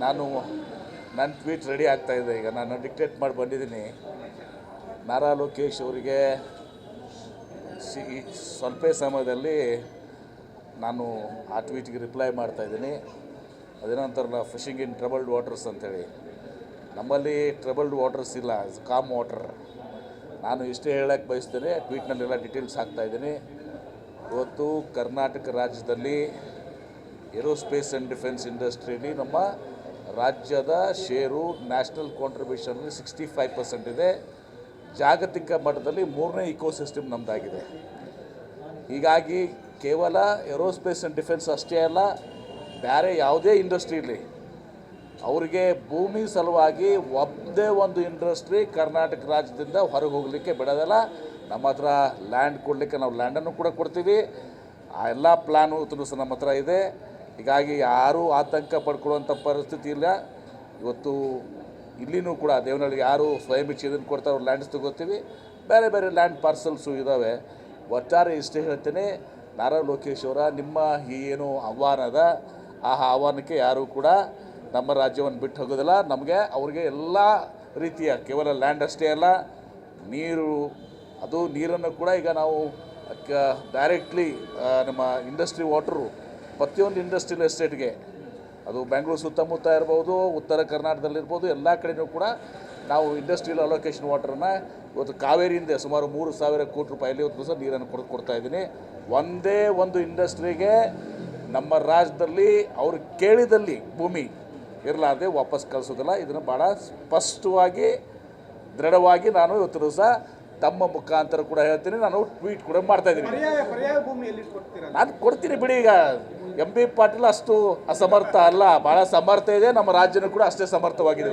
ನಾನು ನನ್ನ tweet ready ಆಗ್ತಾಯಿದೆ. ಈಗ ನಾನು ಡಿಕ್ಟೇಟ್ ಮಾಡಿ ಬಂದಿದ್ದೀನಿ. ನಾರಾ ಲೋಕೇಶ್ ಅವರಿಗೆ ಸ್ವಲ್ಪ ಸಮಯದಲ್ಲಿ ನಾನು ಆ ಟ್ವೀಟ್ಗೆ ರಿಪ್ಲೈ ಮಾಡ್ತಾಯಿದ್ದೀನಿ. ಅದೇನಂತಾರಲ್ಲ, ಫಿಶಿಂಗ್ ಇನ್ ಟ್ರಬಲ್ಡ್ ವಾಟರ್ಸ್ ಅಂಥೇಳಿ. ನಮ್ಮಲ್ಲಿ ಟ್ರಬಲ್ಡ್ ವಾಟರ್ಸ್ ಇಲ್ಲ, ಇಟ್ಸ್ ಕಾಮ್ ವಾಟರ್. ನಾನು ಇಷ್ಟೇ ಹೇಳಕ್ಕೆ ಬಯಸ್ತೇನೆ. ಟ್ವೀಟ್ನಲ್ಲೆಲ್ಲ ಡೀಟೇಲ್ಸ್ ಹಾಕ್ತಾಯಿದ್ದೀನಿ. ಇವತ್ತು ಕರ್ನಾಟಕ ರಾಜ್ಯದಲ್ಲಿ ಏರೋಸ್ಪೇಸ್ ಆ್ಯಂಡ್ ಡಿಫೆನ್ಸ್ ಇಂಡಸ್ಟ್ರಿಯಲ್ಲಿ ನಮ್ಮ ರಾಜ್ಯದ ಶೇರು ನ್ಯಾಷನಲ್ ಕಾಂಟ್ರಿಬ್ಯೂಷನಲ್ಲಿ 65% ಇದೆ. ಜಾಗತಿಕ ಮಟ್ಟದಲ್ಲಿ 3ನೇ ಇಕೋಸಿಸ್ಟಮ್ ನಮ್ಮದಾಗಿದೆ. ಹೀಗಾಗಿ ಕೇವಲ ಏರೋಸ್ಪೇಸ್ ಆ್ಯಂಡ್ ಡಿಫೆನ್ಸ್ ಅಷ್ಟೇ ಅಲ್ಲ, ಬೇರೆ ಯಾವುದೇ ಇಂಡಸ್ಟ್ರಿ ಇರಲಿ, ಅವರಿಗೆ ಭೂಮಿ ಸಲುವಾಗಿ ಒಂದೇ ಒಂದು ಇಂಡಸ್ಟ್ರಿ ಕರ್ನಾಟಕ ರಾಜ್ಯದಿಂದ ಹೊರಗೆ ಹೋಗಲಿಕ್ಕೆ ಬಿಡೋದಲ್ಲ. ನಮ್ಮ ಹತ್ರ ಲ್ಯಾಂಡ್ ಕೊಡಲಿಕ್ಕೆ ನಾವು ಲ್ಯಾಂಡನ್ನು ಕೂಡ ಕೊಡ್ತೀವಿ. ಆ ಎಲ್ಲ ಪ್ಲ್ಯಾನು ಸಹ ನಮ್ಮ ಹತ್ರ ಇದೆ. ಹೀಗಾಗಿ ಯಾರೂ ಆತಂಕ ಪಡ್ಕೊಳ್ಳುವಂಥ ಪರಿಸ್ಥಿತಿ ಇಲ್ಲ. ಇವತ್ತು ಇಲ್ಲಿನೂ ಕೂಡ ದೇವನಹಳ್ಳಿಗೆ ಯಾರು ಸ್ವಯಂ ಇಚ್ಛೆಯನ್ನು ಕೊಡ್ತಾರೆ, ಅವ್ರು ಲ್ಯಾಂಡ್ಸ್ ತೊಗೋತೀವಿ. ಬೇರೆ ಬೇರೆ ಲ್ಯಾಂಡ್ ಪಾರ್ಸಲ್ಸು ಇದ್ದಾವೆ. ಒಟ್ಟಾರೆ ಇಷ್ಟೇ ಹೇಳ್ತೇನೆ, ನಾರಾ ಲೋಕೇಶ್ ಅವರ ನಿಮ್ಮ ಏನು ಆಹ್ವಾನ ಅದ, ಆ ಆಹ್ವಾನಕ್ಕೆ ಯಾರೂ ಕೂಡ ನಮ್ಮ ರಾಜ್ಯವನ್ನು ಬಿಟ್ಟು ಹೋಗೋದಿಲ್ಲ. ನಮಗೆ ಅವ್ರಿಗೆ ಎಲ್ಲ ರೀತಿಯ ಕೇವಲ ಲ್ಯಾಂಡ್ ಅಷ್ಟೇ ಅಲ್ಲ, ನೀರು, ಅದು ನೀರನ್ನು ಕೂಡ ಈಗ ನಾವು ಡೈರೆಕ್ಟ್ಲಿ ನಮ್ಮ ಇಂಡಸ್ಟ್ರಿ ವಾಟರು ಪ್ರತಿಯೊಂದು ಇಂಡಸ್ಟ್ರಿಯಲ್ ಎಸ್ಟೇಟ್ಗೆ, ಅದು ಬೆಂಗಳೂರು ಸುತ್ತಮುತ್ತ ಇರ್ಬೋದು, ಉತ್ತರ ಕರ್ನಾಟಕದಲ್ಲಿರ್ಬೋದು, ಎಲ್ಲ ಕಡೆಯೂ ಕೂಡ ನಾವು ಇಂಡಸ್ಟ್ರಿಯಲ್ ಅಲೋಕೇಶನ್ ವಾಟರನ್ನು ಇವತ್ತು ಕಾವೇರಿಯಿಂದ ಸುಮಾರು 3,000 ಕೋಟಿ ರೂಪಾಯಲ್ಲಿ ಇವತ್ತು ಸಹ ನೀರನ್ನು ಕೊಡ್ತಾಯಿದ್ದೀನಿ. ಒಂದೇ ಒಂದು ಇಂಡಸ್ಟ್ರಿಗೆ ನಮ್ಮ ರಾಜ್ಯದಲ್ಲಿ ಅವರು ಕೇಳಿದಲ್ಲಿ ಭೂಮಿ ಇರಲಾರ್ದೆ ವಾಪಸ್ ಕಳಿಸೋದಿಲ್ಲ. ಇದನ್ನು ಭಾಳ ಸ್ಪಷ್ಟವಾಗಿ ದೃಢವಾಗಿ ನಾನು ಇವತ್ತು ಸಹ ತಮ್ಮ ಮುಖಾಂತರ ಕೂಡ ಹೇಳ್ತೀನಿ. ನಾನು ಟ್ವೀಟ್ ಕೂಡ ಮಾಡ್ತಾಯಿದ್ದೀನಿ. ನಾನು ಕೊಡ್ತೀನಿ ಬಿಡಿ. ಈಗ ಎಂ ಬಿ ಪಾಟೀಲ್ ಅಷ್ಟು ಅಸಮರ್ಥ ಅಲ್ಲ, ಭಾಳ ಸಮರ್ಥ ಇದೆ. ನಮ್ಮ ರಾಜ್ಯನೂ ಕೂಡ ಅಷ್ಟೇ ಸಮರ್ಥವಾಗಿದೆ.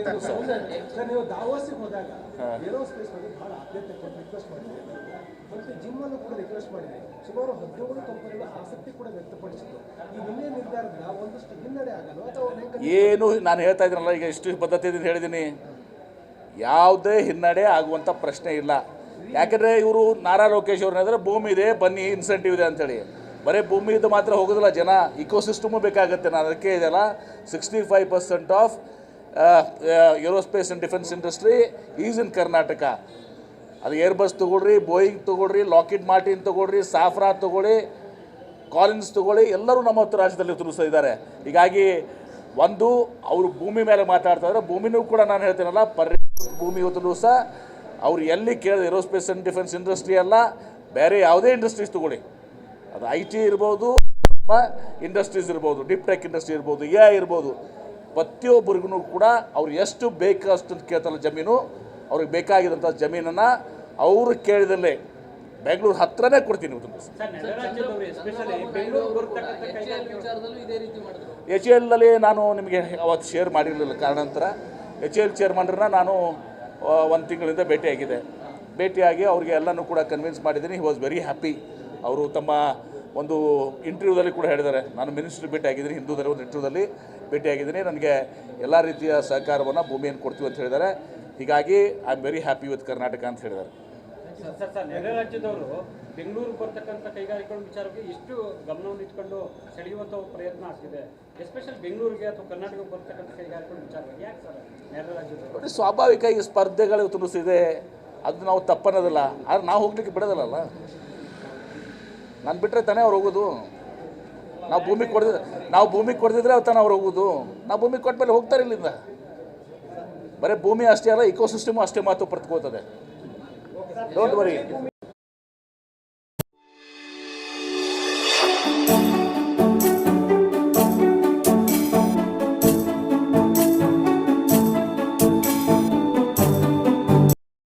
ಏನು ನಾನು ಹೇಳ್ತಾ ಇದ್ದೀನಲ್ಲ, ಈಗ ಇಷ್ಟು ಪದ್ಧತಿಯಿಂದ ಹೇಳಿದ್ದೀನಿ, ಯಾವುದೇ ಹಿನ್ನಡೆ ಆಗುವಂಥ ಪ್ರಶ್ನೆ ಇಲ್ಲ. ಯಾಕೆಂದರೆ ಇವರು ನಾರಾ ಲೋಕೇಶ್ ಅವ್ರನ್ನ ಹೇಳಿದ್ರೆ ಭೂಮಿ ಇದೆ, ಬನ್ನಿ ಇನ್ಸೆಂಟಿವ್ ಇದೆ ಅಂಥೇಳಿ. ಬರೀ ಭೂಮಿ ಇದು ಮಾತ್ರ ಹೋಗೋದಿಲ್ಲ, ಜನ ಇಕೋಸಿಸ್ಟಮು ಬೇಕಾಗುತ್ತೆ. ನಾನು ಅದಕ್ಕೆ ಇದೆಲ್ಲ 65% of aerospace and defence industry is in Karnataka. ಅದು ಏರ್ಬಸ್ ತೊಗೊಳ್ರಿ, ಬೋಯಿಂಗ್ ತೊಗೊಳ್ರಿ, ಲಾಕಿಡ್ ಮಾರ್ಟಿನ್ ತೊಗೊಳ್ರಿ, ಸಾಫ್ರಾ ತೊಗೊಳ್ಳಿ, ಕಾಲಿನ್ಸ್ ತೊಗೊಳ್ಳಿ, ಎಲ್ಲರೂ ನಮ್ಮ ಹತ್ರ ರಾಜ್ಯದಲ್ಲಿ ಇದ್ದಾರೆ. ಹೀಗಾಗಿ ಒಂದು ಅವರು ಭೂಮಿ ಮೇಲೆ ಮಾತಾಡ್ತಾಯಿದ್ರೆ, ಭೂಮಿನೂ ಕೂಡ ನಾನು ಹೇಳ್ತೀನಲ್ಲ, ಭೂಮಿ ಇವತ್ತು ಸಹ ಅವ್ರು ಎಲ್ಲಿ ಕೇಳಿದ ಏರೋಸ್ಪೇಸ್ ಆ್ಯಂಡ್ ಡಿಫೆನ್ಸ್ ಇಂಡಸ್ಟ್ರಿ ಅಲ್ಲ, ಬೇರೆ ಯಾವುದೇ ಇಂಡಸ್ಟ್ರೀಸ್ ತೊಗೊಳ್ಳಿ, ಅದು IT ಇರ್ಬೋದು, ಇಂಡಸ್ಟ್ರೀಸ್ ಇರ್ಬೋದು, ಡಿಪ್ ಟೆಕ್ ಇಂಡಸ್ಟ್ರಿ ಇರ್ಬೋದು, AI ಇರ್ಬೋದು, ಪ್ರತಿಯೊಬ್ಬರಿಗೂ ಕೂಡ ಅವ್ರು ಎಷ್ಟು ಬೇಕಷ್ಟು ಕೇಳ್ತಾರಲ್ಲ ಜಮೀನು, ಅವ್ರಿಗೆ ಬೇಕಾಗಿರೋಂಥ ಜಮೀನನ್ನು ಅವರು ಕೇಳಿದಲ್ಲೇ ಬೆಂಗಳೂರು ಹತ್ರನೇ ಕೊಡ್ತೀನಿ. HALನಲ್ಲಿ ನಾನು ನಿಮಗೆ ಅವತ್ತು ಶೇರ್ ಮಾಡಿರಲಿಲ್ಲ, ಕಾರಣಾಂತರ HAL ಚೇರ್ಮನ್ರನ್ನ ನಾನು 1 ತಿಂಗಳಿಂದ ಭೇಟಿಯಾಗಿ ಅವ್ರಿಗೆ ಎಲ್ಲನೂ ಕೂಡ ಕನ್ವಿನ್ಸ್ ಮಾಡಿದ್ದೀನಿ. He was very happy. ಅವರು ತಮ್ಮ ಒಂದು ಇಂಟರ್ವ್ಯೂದಲ್ಲಿ ಕೂಡ ಹೇಳಿದ್ದಾರೆ, ನಾನು ಮಿನಿಸ್ಟ್ರಿ ಭೇಟಿಯಾಗಿದ್ದೀನಿ, ಹಿಂದೂದಲ್ಲಿ ಒಂದು ಇಂಟರ್ವ್ಯೂದಲ್ಲಿ ಭೇಟಿಯಾಗಿದ್ದೀನಿ, ನನಗೆ ಎಲ್ಲ ರೀತಿಯ ಸಹಕಾರವನ್ನು ಭೂಮಿಯನ್ನು ಕೊಡ್ತೀವಿ ಅಂತ ಹೇಳಿದ್ದಾರೆ. ಹೀಗಾಗಿ I am very happy with Karnataka ಅಂತ ಹೇಳಿದ್ದಾರೆ. ನೆರೆ ರಾಜ್ಯದವರು ಬೆಂಗಳೂರಿಗೆ ಬರ್ತಕ್ಕಂಥ ಕೈಗಾರಿಕೆಗಳ ವಿಚಾರಕ್ಕೆ ಎಷ್ಟು ಗಮನವನ್ನು ಇಟ್ಕೊಂಡು ಸೆಳೆಯುವಂಥ ಪ್ರಯತ್ನ ಆಗ್ತಿದೆ, ಎಸ್ಪೆಷಲಿ ಬೆಂಗಳೂರಿಗೆ ಅಥವಾ ಕರ್ನಾಟಕಕ್ಕೆ ಬರ್ತಕ್ಕಂಥ ಕೈಗಾರಿಕೆಗಳ ವಿಚಾರವಾಗಿ. ಯಾಕೆ ಸರ್ ನೆರೆ ರಾಜ್ಯದವರು? ಸ್ವಾಭಾವಿಕ ಈ ಸ್ಪರ್ಧೆಗಳು ತುಳಿಸಿದೆ, ಅದು ನಾವು ತಪ್ಪನ್ನೋದಿಲ್ಲ. ಆದರೆ ನಾವು ಹೋಗ್ಲಿಕ್ಕೆ ಬಿಡೋದಿಲ್ಲಲ್ಲ. ನಾನು ಬಿಟ್ಟರೆ ತಾನೇ ಅವ್ರು ಹೋಗೋದು. ನಾವು ಭೂಮಿ ಕೊಡ್ದಿದ್ರೆ ಅವ್ರು ತಾನೇ ಅವ್ರು ಹೋಗೋದು. ನಾವು ಭೂಮಿ ಕೊಟ್ಟ ಮೇಲೆ ಹೋಗ್ತಾರೆ ಇಲ್ಲಿಂದ. ಬರೀ ಭೂಮಿ ಅಷ್ಟೇ ಅಲ್ಲ, ಇಕೋಸಿಸ್ಟಮು ಅಷ್ಟೇ ಮಾತು ಪಡ್ಕೋತದೆ. Don't worry.